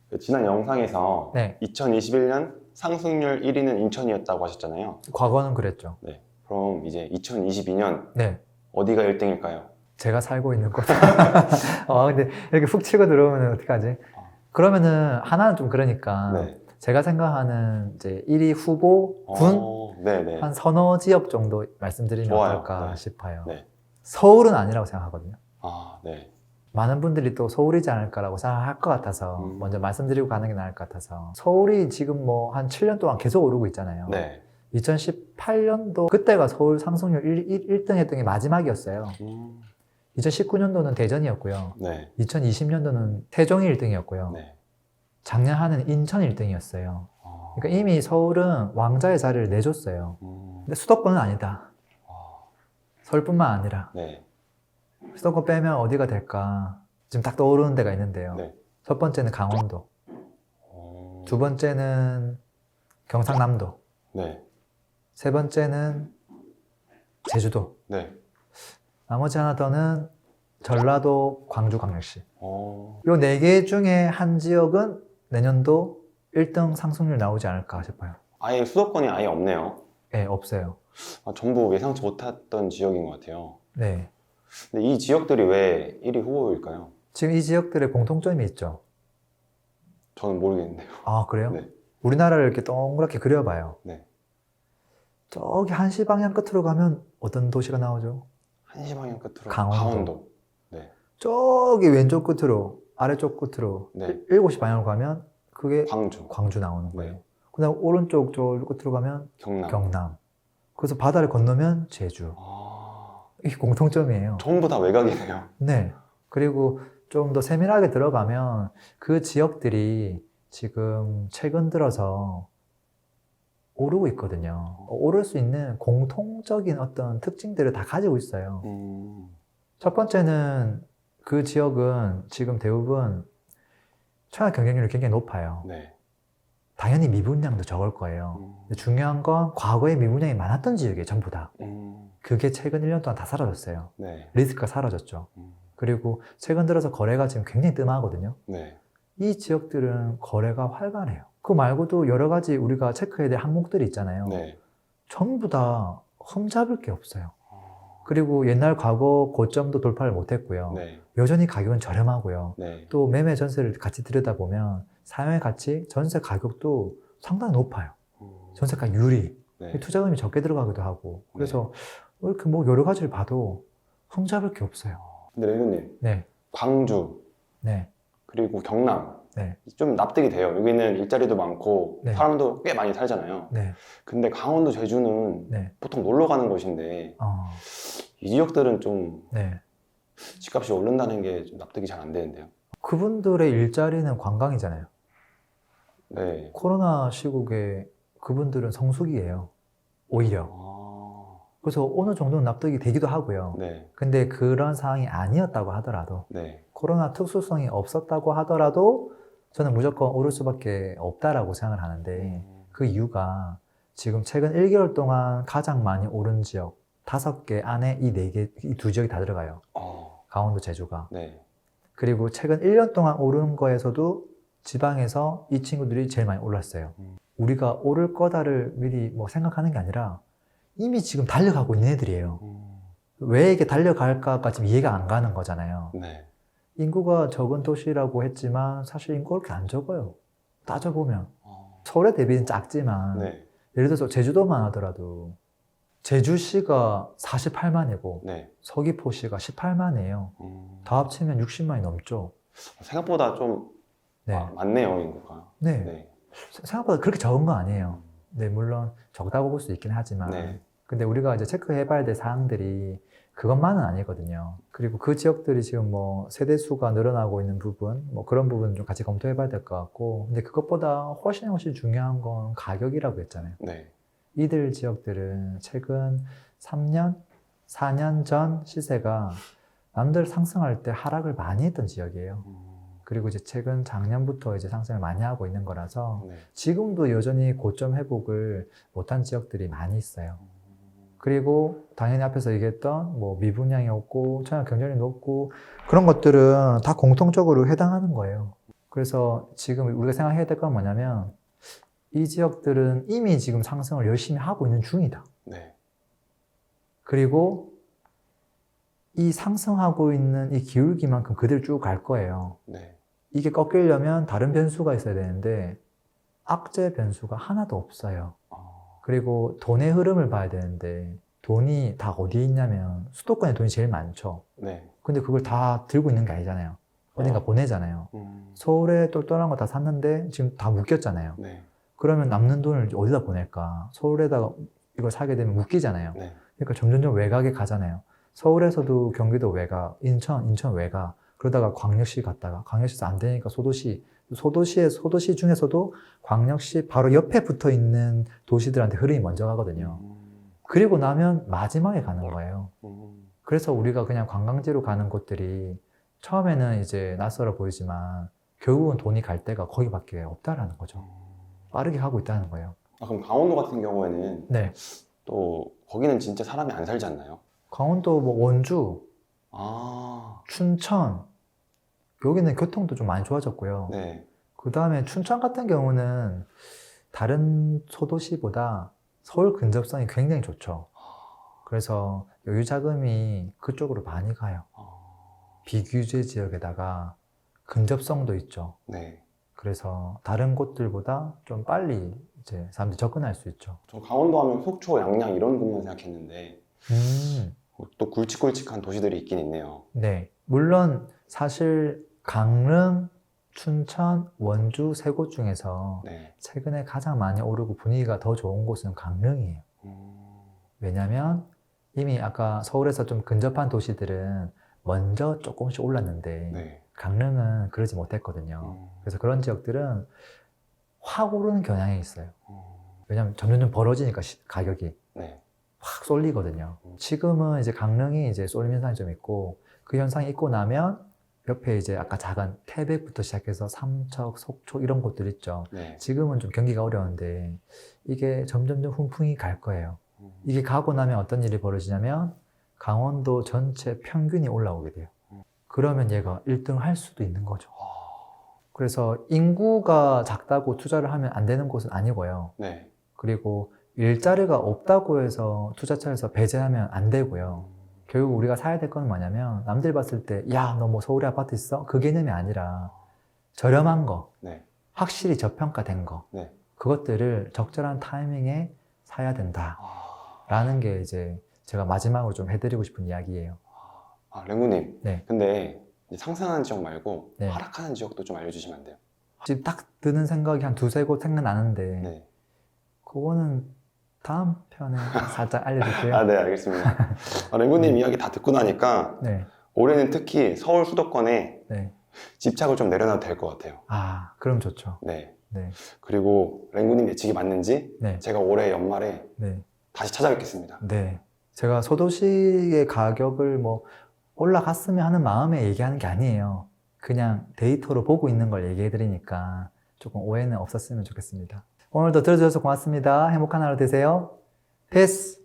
그 지난 영상에서 네. 2021년 상승률 1위는 인천이었다고 하셨잖아요. 과거는 그랬죠. 네. 그럼 이제 2022년 네. 어디가 1등일까요? 제가 살고 있는 곳. 근데 이렇게 훅 치고 들어오면 어떡하지? 그러면은 하나는 좀 그러니까 네. 제가 생각하는 이제 1위 후보 군 네네. 한 서너 지역 정도 말씀드리면 좋아요. 어떨까 네. 싶어요. 네. 서울은 아니라고 생각하거든요. 네. 많은 분들이 또 서울이지 않을까라고 생각할 것 같아서 먼저 말씀드리고 가는 게 나을 것 같아서 서울이 지금 뭐 한 7년 동안 계속 오르고 있잖아요. 네. 2018년도 그때가 서울 상승률 1등 했던 게 마지막이었어요. 2019년도는 대전이었고요. 네. 2020년도는 태종이 1등이었고요. 네. 작년 한해는 인천 1등이었어요. 그러니까 이미 서울은 왕자의 자리를 내줬어요. 근데 수도권은 아니다. 서울뿐만 아니라 네. 수도권 빼면 어디가 될까? 지금 딱 떠오르는 데가 있는데요. 네. 첫 번째는 강원도, 두 번째는 경상남도, 네. 세 번째는 제주도, 네. 나머지 하나 더는 전라도, 광주, 광역시. 어. 요 네 개 중에 한 지역은 내년도 1등 상승률 나오지 않을까 싶어요. 아예 수도권이 아예 없네요. 네, 없어요. 전부 예상치 못했던 지역인 것 같아요. 네. 근데 이 지역들이 왜 1위 후보일까요? 지금 이 지역들의 공통점이 있죠. 저는 모르겠는데요. 아, 그래요? 네. 우리나라를 이렇게 동그랗게 그려봐요. 네. 저기 한시 방향 끝으로 가면 어떤 도시가 나오죠? 한시 방향 끝으로 강원도. 네. 저기 왼쪽 끝으로, 아래쪽 끝으로 네. 7시 방향으로 가면 그게 광주. 나오는 거예요. 네. 그다음 오른쪽 저 끝으로 가면 경남. 그래서 바다를 건너면 제주. 이게 공통점이에요. 전부 다 외곽이네요. 네. 그리고 좀 더 세밀하게 들어가면 그 지역들이 지금 최근 들어서 오르고 있거든요. 오를 수 있는 공통적인 어떤 특징들을 다 가지고 있어요. 첫 번째는 그 지역은 지금 대부분 청약 경쟁률이 굉장히 높아요. 네. 당연히 미분양도 적을 거예요. 근데 중요한 건 과거에 미분양이 많았던 지역이에요, 전부 다. 그게 최근 1년 동안 다 사라졌어요. 네. 리스크가 사라졌죠. 그리고 최근 들어서 거래가 지금 굉장히 뜸하거든요. 네. 이 지역들은 거래가 활발해요. 그거 말고도 여러 가지 우리가 체크해야 될 항목들이 있잖아요. 네. 전부 다 흠잡을 게 없어요. 그리고 옛날 과거 고점도 돌파를 못했고요. 네. 여전히 가격은 저렴하고요. 네. 또 매매 전세를 같이 들여다보면 사용의 가치, 전세 가격도 상당히 높아요. 전세가 유리, 네. 투자금이 적게 들어가기도 하고. 그래서 이렇게 뭐 여러 가지를 봐도 흠잡을 게 없어요. 근데 랭구님, 네, 광주 네, 그리고 경남 네, 좀 납득이 돼요. 여기는 일자리도 많고 네. 사람도 꽤 많이 살잖아요. 네, 근데 강원도, 제주는 네. 보통 놀러 가는 곳인데 이 지역들은 좀 네. 집값이 오른다는 게 좀 납득이 잘 안 되는데요. 그분들의 일자리는 관광이잖아요. 네. 코로나 시국에 그분들은 성수기예요. 오히려. 그래서 어느 정도는 납득이 되기도 하고요. 네. 근데 그런 상황이 아니었다고 하더라도, 네. 코로나 특수성이 없었다고 하더라도 저는 무조건 오를 수밖에 없다라고 생각을 하는데, 그 이유가 지금 최근 1개월 동안 가장 많이 오른 지역 5개 안에 이 4개, 이 두 지역이 다 들어가요. 강원도, 제주가. 네. 그리고 최근 1년 동안 오른 거에서도 지방에서 이 친구들이 제일 많이 올랐어요. 우리가 오를 거다를 미리 뭐 생각하는 게 아니라 이미 지금 달려가고 있는 애들이에요. 왜 이게 달려갈까가 지금 이해가 안 가는 거잖아요. 네. 인구가 적은 도시라고 했지만 사실 인구가 그렇게 안 적어요. 따져보면. 서울에 대비는 작지만 네. 예를 들어서 제주도만 하더라도 제주시가 48만이고 네. 서귀포시가 18만이에요. 다 합치면 60만이 넘죠. 생각보다 좀 네. 많네요, 인구가. 네. 네. 생각보다 그렇게 적은 건 아니에요. 네, 물론 적다고 볼 수 있긴 하지만. 네. 근데 우리가 이제 체크해봐야 될 사항들이 그것만은 아니거든요. 그리고 그 지역들이 지금 뭐 세대수가 늘어나고 있는 부분, 뭐 그런 부분 좀 같이 검토해봐야 될 것 같고. 근데 그것보다 훨씬 중요한 건 가격이라고 했잖아요. 네. 이들 지역들은 최근 3년, 4년 전 시세가 남들 상승할 때 하락을 많이 했던 지역이에요. 그리고 이제 최근 작년부터 이제 상승을 많이 하고 있는 거라서 네. 지금도 여전히 고점 회복을 못한 지역들이 많이 있어요. 그리고 당연히 앞에서 얘기했던 뭐 미분양이 없고 청약 경쟁이 높고 그런 것들은 다 공통적으로 해당하는 거예요. 그래서 지금 우리가 생각해야 될 건 뭐냐면 이 지역들은 이미 지금 상승을 열심히 하고 있는 중이다. 네. 그리고 이 상승하고 있는 이 기울기만큼 그대로 쭉 갈 거예요. 네. 이게 꺾이려면 다른 변수가 있어야 되는데 악재 변수가 하나도 없어요. 그리고 돈의 흐름을 봐야 되는데 돈이 다 어디에 있냐면 수도권에 돈이 제일 많죠. 네. 근데 그걸 다 들고 있는 게 아니잖아요. 어딘가 보내잖아요. 서울에 똘똘한 거 다 샀는데 지금 다 묶였잖아요. 네. 그러면 남는 돈을 어디다 보낼까? 서울에다가 이걸 사게 되면 묶이잖아요. 네. 그러니까 점점점 외곽에 가잖아요. 서울에서도 경기도 외곽, 인천 외곽, 그러다가 광역시 갔다가 광역시에서 안 되니까 소도시 중에서도 광역시 바로 옆에 붙어 있는 도시들한테 흐름이 먼저 가거든요. 그리고 나면 마지막에 가는 거예요. 그래서 우리가 그냥 관광지로 가는 곳들이 처음에는 이제 낯설어 보이지만 결국은 돈이 갈 데가 거기밖에 없다라는 거죠. 빠르게 가고 있다는 거예요. 그럼 강원도 같은 경우에는 네. 또 거기는 진짜 사람이 안 살지 않나요? 강원도 뭐 원주, 아, 춘천, 여기는 교통도 좀 많이 좋아졌고요. 네. 그 다음에 춘천 같은 경우는 다른 소도시보다 서울 근접성이 굉장히 좋죠. 그래서 여유 자금이 그쪽으로 많이 가요. 비규제 지역에다가 근접성도 있죠. 네. 그래서 다른 곳들보다 좀 빨리 이제 사람들이 접근할 수 있죠. 저 강원도 하면 속초, 양양 이런 곳만 생각했는데 또 굵직굵직한 도시들이 있긴 있네요. 네. 물론 사실 강릉, 춘천, 원주 세 곳 중에서 네. 최근에 가장 많이 오르고 분위기가 더 좋은 곳은 강릉이에요. 왜냐면 이미 아까 서울에서 좀 근접한 도시들은 먼저 조금씩 올랐는데 네. 강릉은 그러지 못했거든요. 그래서 그런 지역들은 확 오르는 경향이 있어요. 왜냐면 점점 벌어지니까 가격이 네. 확 쏠리거든요. 지금은 이제 강릉이 이제 쏠림 현상이 좀 있고 그 현상이 있고 나면 옆에 이제 아까 작은 태백부터 시작해서 삼척, 속초 이런 곳들 있죠. 네. 지금은 좀 경기가 어려운데 이게 점점점 훈풍이 갈 거예요. 이게 가고 나면 어떤 일이 벌어지냐면 강원도 전체 평균이 올라오게 돼요. 그러면 얘가 1등 할 수도 있는 거죠. 그래서 인구가 작다고 투자를 하면 안 되는 곳은 아니고요. 네. 그리고 일자리가 없다고 해서 투자처에서 배제하면 안 되고요. 결국 우리가 사야 될 건 뭐냐면 남들 봤을 때 야, 너 뭐 서울에 아파트 있어? 그 개념이 아니라 저렴한 거, 네. 확실히 저평가된 거, 네. 그것들을 적절한 타이밍에 사야 된다 라는 게 이제 제가 마지막으로 좀 해드리고 싶은 이야기예요. 랭구님. 네. 근데 이제 상승하는 지역 말고 네. 하락하는 지역도 좀 알려주시면 안 돼요? 지금 딱 드는 생각이 한 두세 곳 생각나는데 네. 그거는 다음 편에 살짝 알려줄게요. 아, 네, 알겠습니다. 랭구님 이야기 다 듣고 나니까 네. 올해는 특히 서울 수도권에 네. 집착을 좀 내려놔도 될 것 같아요. 아, 그럼 좋죠. 네. 네. 그리고 랭구님 예측이 맞는지 네. 제가 올해 연말에 네. 다시 찾아뵙겠습니다. 네. 제가 소도시의 가격을 뭐 올라갔으면 하는 마음에 얘기하는 게 아니에요. 그냥 데이터로 보고 있는 걸 얘기해 드리니까 조금 오해는 없었으면 좋겠습니다. 오늘도 들어주셔서 고맙습니다. 행복한 하루 되세요. 패스!